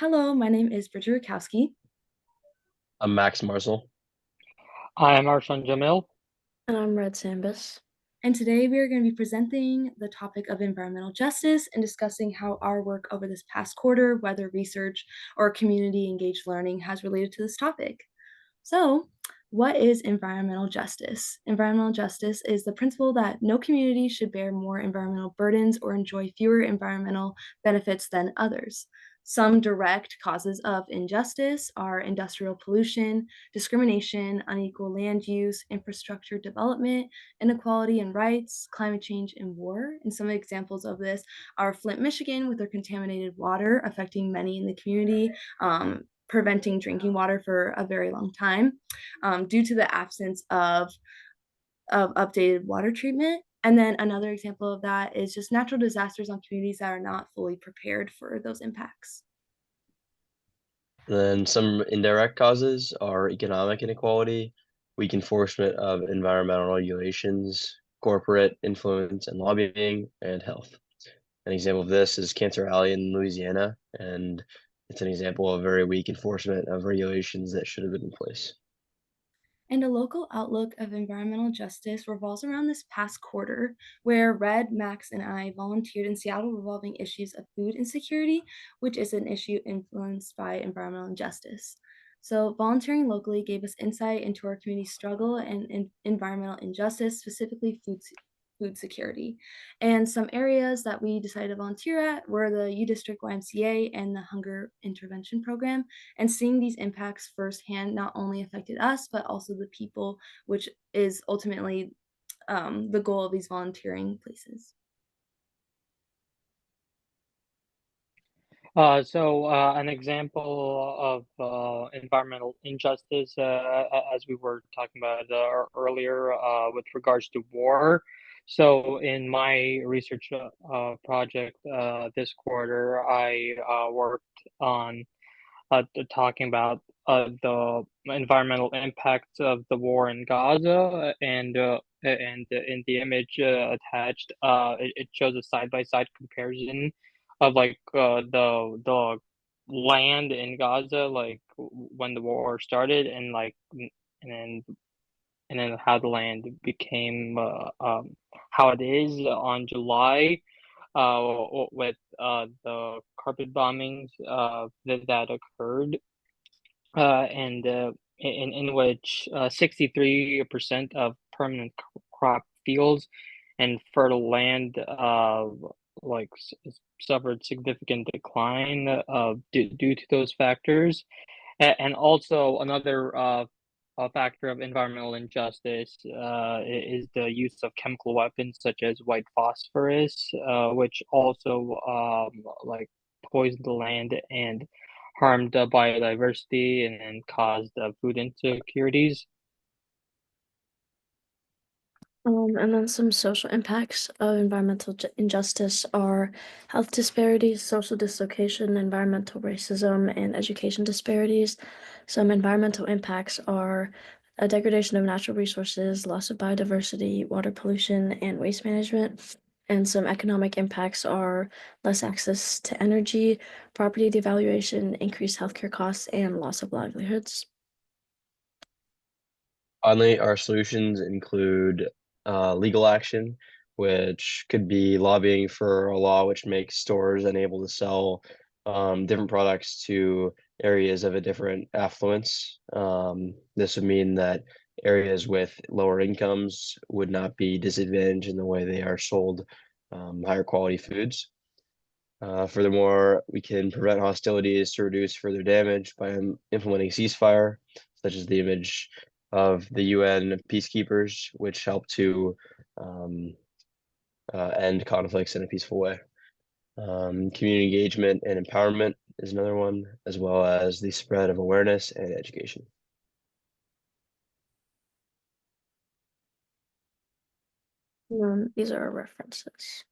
Hello, my name is Bridgette. I'm Max Marcel. I'm Arshan Jamil. And I'm Red Sambus. And today we are going to be presenting the topic of environmental justice and discussing how our work over this past quarter, whether research or community engaged learning, has related to this topic. So, what is environmental justice? Environmental justice is the principle that no community should bear more environmental burdens or enjoy fewer environmental benefits than others. Some direct causes of injustice are industrial pollution, discrimination, unequal land use, infrastructure development, inequality in rights, climate change, and war. And some examples of this are Flint, Michigan, with their contaminated water affecting many in the community, preventing drinking water for a very long time due to the absence of updated water treatment. And then another example of that is just natural disasters on communities that are not fully prepared for those impacts. Then some indirect causes are economic inequality, weak enforcement of environmental regulations, corporate influence and lobbying, and health. An example of this is Cancer Alley in Louisiana, and it's an example of very weak enforcement of regulations that should have been in place. And a local outlook of environmental justice revolves around this past quarter, where Red, Max, and I volunteered in Seattle revolving issues of food insecurity, which is an issue influenced by environmental injustice. So, volunteering locally gave us insight into our community struggle and environmental injustice, specifically food security. And some areas that we decided to volunteer at were the U District YMCA and the Hunger Intervention Program. And seeing these impacts firsthand not only affected us, but also the people, which is ultimately the goal of these volunteering places. An example of environmental injustice, as we were talking about earlier, with regards to war. So, in my research project this quarter, I worked on talking about the environmental impacts of the war in Gaza, and in the image attached, it shows a side-by-side comparison of the land in Gaza, like when the war started, and then how the land became how it is on July, with the carpet bombings that occurred, and in which 63% of permanent crop fields and fertile land suffered significant decline due to those factors. And also another a factor of environmental injustice is the use of chemical weapons such as white phosphorus, which also poisoned the land and harmed biodiversity and caused food insecurities. And then some social impacts of environmental injustice are health disparities, social dislocation, environmental racism, and education disparities. Some environmental impacts are a degradation of natural resources, loss of biodiversity, water pollution, and waste management. And some economic impacts are less access to energy, property devaluation, increased healthcare costs, and loss of livelihoods. Finally, our solutions include legal action, which could be lobbying for a law which makes stores unable to sell different products to areas of a different affluence. This would mean that areas with lower incomes would not be disadvantaged in the way they are sold higher quality foods. Furthermore, we can prevent hostilities to reduce further damage by implementing ceasefire, such as the image of the UN peacekeepers, which help to end conflicts in a peaceful way. Community engagement and empowerment is another one, as well as the spread of awareness and education. These are our references.